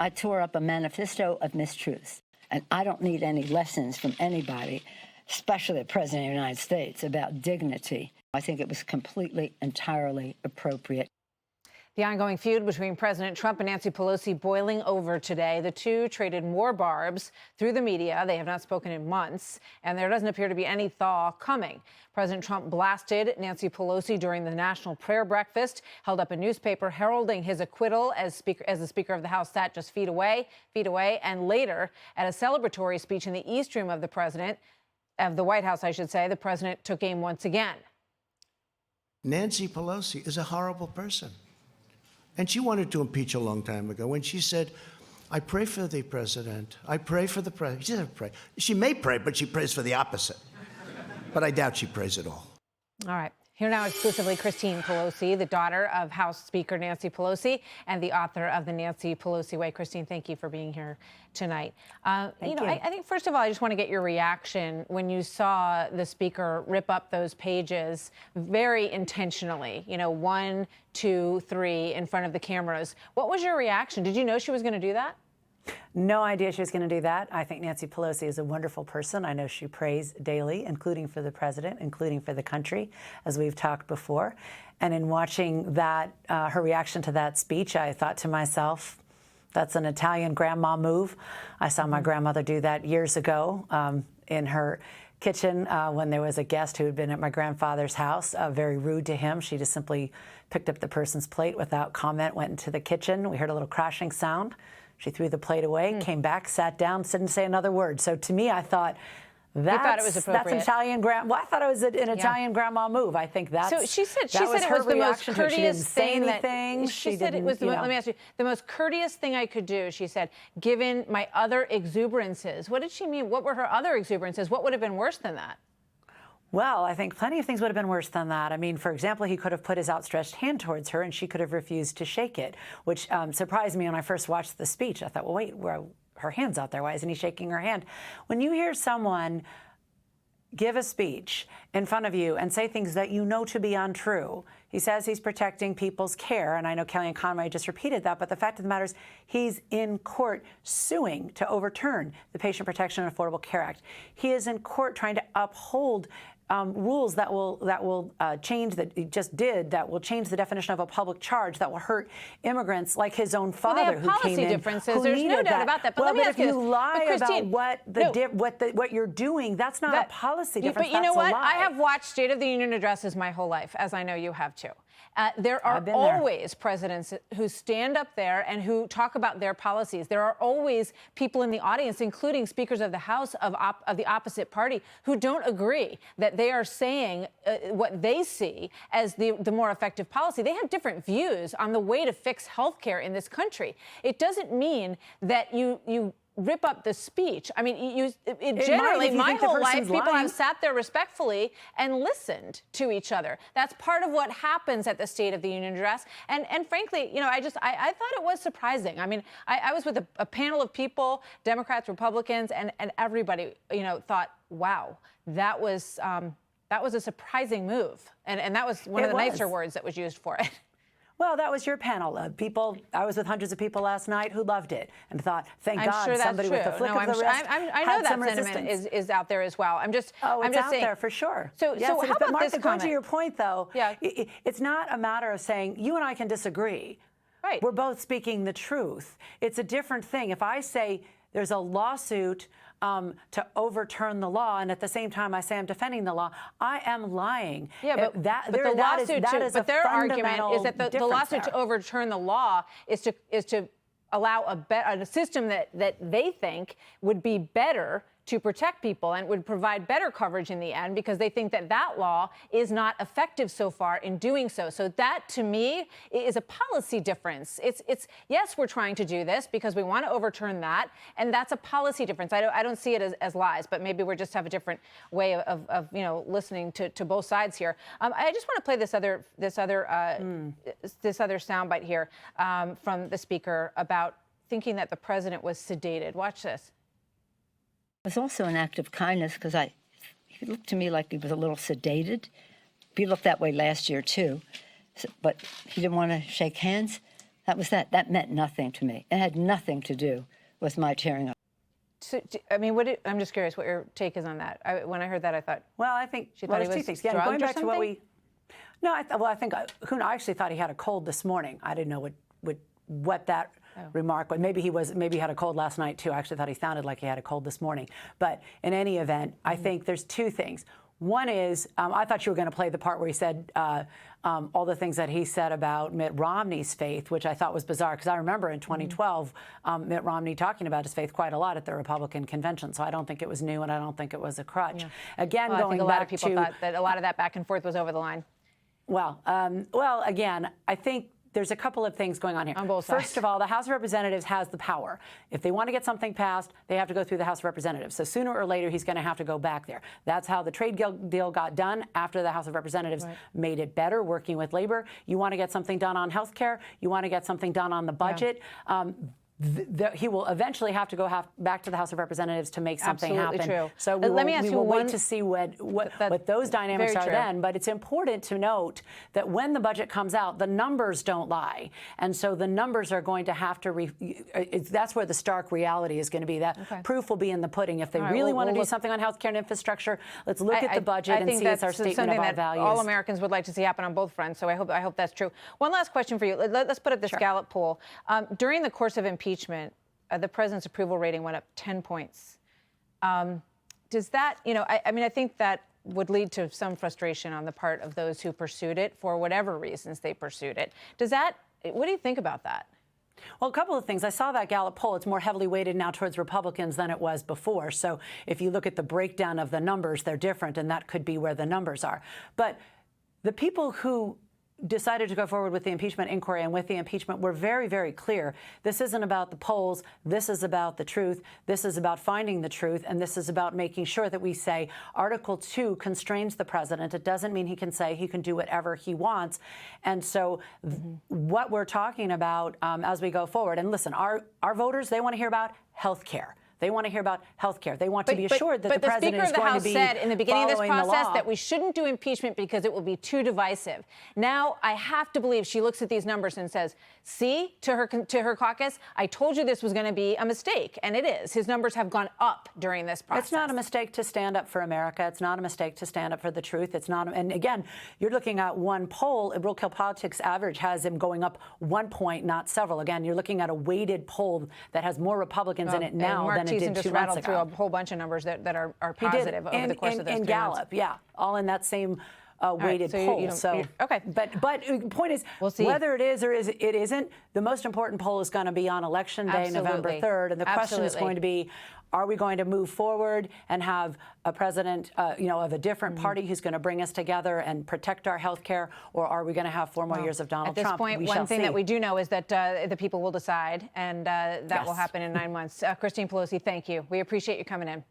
I tore up a manifesto of mistruths, and I don't need any lessons from anybody, especially the President of the United States, about dignity. I think it was completely, entirely appropriate. The ongoing feud between President Trump and Nancy Pelosi boiling over today. The two traded more barbs through the media. They have not spoken in months, and there doesn't appear to be any thaw coming. President Trump blasted Nancy Pelosi during the National Prayer Breakfast, held up a newspaper heralding his acquittal as the Speaker of the House sat just feet away, and later, at a celebratory speech in the East Room of the White House, I should say, the president took aim once again. Nancy Pelosi is a horrible person. And she wanted to impeach a long time ago when she said, I pray for the president. I pray for the president. She doesn't pray. She may pray, but she prays for the opposite. But I doubt she prays at all. All right. Here now exclusively Christine Pelosi, the daughter of House Speaker Nancy Pelosi and the author of The Nancy Pelosi Way. Christine, thank you for being here tonight. I think, first of all, I just want to get your reaction when you saw the speaker rip up those pages very intentionally, 1, 2, 3 in front of the cameras. What was your reaction? Did you know she was going to do that? No idea she was going to do that. I think Nancy Pelosi is a wonderful person. I know she prays daily, including for the president, including for the country, as we've talked before. And in watching that, her reaction to that speech, I thought to myself, that's an Italian grandma move. I saw my grandmother do that years ago in her kitchen when there was a guest who had been at my grandfather's house, very rude to him. She just simply picked up the person's plate without comment, went into the kitchen. We heard a little crashing sound. She threw the plate away, came back, sat down, didn't say another word. So to me, I thought that's Italian grandma. Well, I thought it was an Italian grandma move. I think that's. So she said it was the most courteous thing that she said it was. Let me ask you, the most courteous thing I could do. She said, given my other exuberances. What did she mean? What were her other exuberances? What would have been worse than that? Well, I think plenty of things would have been worse than that. I mean, for example, he could have put his outstretched hand towards her and she could have refused to shake it, which surprised me when I first watched the speech. I thought, well, wait, her hand's out there. Why isn't he shaking her hand? When you hear someone give a speech in front of you and say things that you know to be untrue, he says he's protecting people's care, and I know Kellyanne Conway just repeated that, but the fact of the matter is he's in court suing to overturn the Patient Protection and Affordable Care Act. He is in court trying to uphold rules that will change, that he just did, that will change the definition of a public charge, that will hurt immigrants like his own father, well, they have policy differences. There's no doubt about that. But well, let me ask if you lie about what you're doing, that's not a policy difference. But you know what? I have watched State of the Union addresses my whole life, as I know you have too. There are always presidents who stand up there and who talk about their policies. There are always people in the audience, including speakers of the House of the opposite party, who don't agree that they are saying what they see as the more effective policy. They have different views on the way to fix health care in this country. It doesn't mean that you rip up the speech. I mean, generally, my whole life, people have sat there respectfully and listened to each other. That's part of what happens at the State of the Union address. And frankly, I thought it was surprising. I mean, I was with a panel of people, Democrats, Republicans, and everybody, thought, wow, that was a surprising move. And that was one of the nicer words that was used for it. Well, that was your panel of people. I was with hundreds of people last night who loved it and thought, thank God somebody with the flick of the wrist I know that sentiment is out there as well. I'm just saying, out there for sure. So how about Martha, this comment? To your point, though, yeah. It's not a matter of saying you and I can disagree. Right. We're both speaking the truth. It's a different thing. If I say there's a lawsuit to overturn the law, and at the same time I say I'm defending the law, I am lying. Yeah, but their argument is that the lawsuit to overturn the law is to allow a system that they think would be better to protect people and would provide better coverage in the end, because they think that law is not effective so far in doing so. So that, to me, is a policy difference. It's yes, we're trying to do this because we want to overturn that, and that's a policy difference. I don't see it as lies, but maybe we just have a different way of listening to both sides here. I just want to play this other soundbite here from the speaker about thinking that the president was sedated. Watch this. It was also an act of kindness because he looked to me like he was a little sedated. He looked that way last year, too. But he didn't want to shake hands. That was that. That meant nothing to me. It had nothing to do with my tearing up. So, I mean, I'm just curious what your take is on that. When I heard that, I thought, well, I think she thought there's he two was things. Yeah, drugged going or back to what something? no, I think I actually thought he had a cold this morning. I didn't know what that remark was. Maybe he had a cold last night too. I actually thought he sounded like he had a cold this morning. But in any event, I think there's two things. One is, I thought you were going to play the part where he said all the things that he said about Mitt Romney's faith, which I thought was bizarre, because I remember in 2012, Mitt Romney talking about his faith quite a lot at the Republican convention. So I don't think it was new, and I don't think it was a crutch. Yeah. Again, well, going I think a back lot of people thought that a lot of that back and forth was over the line. Well, again, I think there's a couple of things going on here. On both sides. First of all, the House of Representatives has the power. If they want to get something passed, they have to go through the House of Representatives. So sooner or later, he's going to have to go back there. That's how the trade deal got done after the House of Representatives made it better, working with labor. You want to get something done on health care. You want to get something done on the budget. Yeah. He will eventually have to go back to the House of Representatives to make something Absolutely happen. True. So we will wait to see what those dynamics are then. But it's important to note that when the budget comes out, the numbers don't lie. And so the numbers are going to have to, that's where the stark reality is going to be. That proof will be in the pudding. If they really want to do something on healthcare and infrastructure, let's look at the budget and see it's our statement of our values. All Americans would like to see happen on both fronts. So I hope that's true. One last question for you. Let's put up this Gallup poll. During the course of impeachment, the president's approval rating went up 10 points. Does that, I mean, I think that would lead to some frustration on the part of those who pursued it for whatever reasons they pursued it. What do you think about that? Well, a couple of things. I saw that Gallup poll. It's more heavily weighted now towards Republicans than it was before. So if you look at the breakdown of the numbers, they're different, and that could be where the numbers are. But the people who decided to go forward with the impeachment inquiry and with the impeachment were very, very clear. This isn't about the polls. This is about the truth. This is about finding the truth. And this is about making sure that we say Article 2 constrains the president. It doesn't mean he can say he can do whatever he wants. And so what we're talking about as we go forward, and listen, our voters, they want to hear about health care. They want to hear about health care. They want to be assured that the president is going to be following the law. But the Speaker of the House said in the beginning of this process that we shouldn't do impeachment because it will be too divisive. Now, I have to believe she looks at these numbers and says, see, to her caucus, I told you this was going to be a mistake, and it is. His numbers have gone up during this process. It's not a mistake to stand up for America. It's not a mistake to stand up for the truth. It's not. And again, you're looking at one poll. Roll Kill Politics average has him going up 1 point, not several. Again, you're looking at a weighted poll that has more Republicans in it now than it did 2 months ago. Just rattled through a whole bunch of numbers that are positive over the course of those 3 months. In Gallup, yeah, all in that same weighted poll. Okay. But the point is, we'll see. Whether it is or it isn't, the most important poll is going to be on Election Day, November 3rd. And the question is going to be, are we going to move forward and have a president, of a different party who's going to bring us together and protect our health care, or are we going to have 4 more years of Donald Trump? At this point, one thing that we do know is that the people will decide, and that will happen in 9 months. Christine Pelosi, thank you. We appreciate you coming in.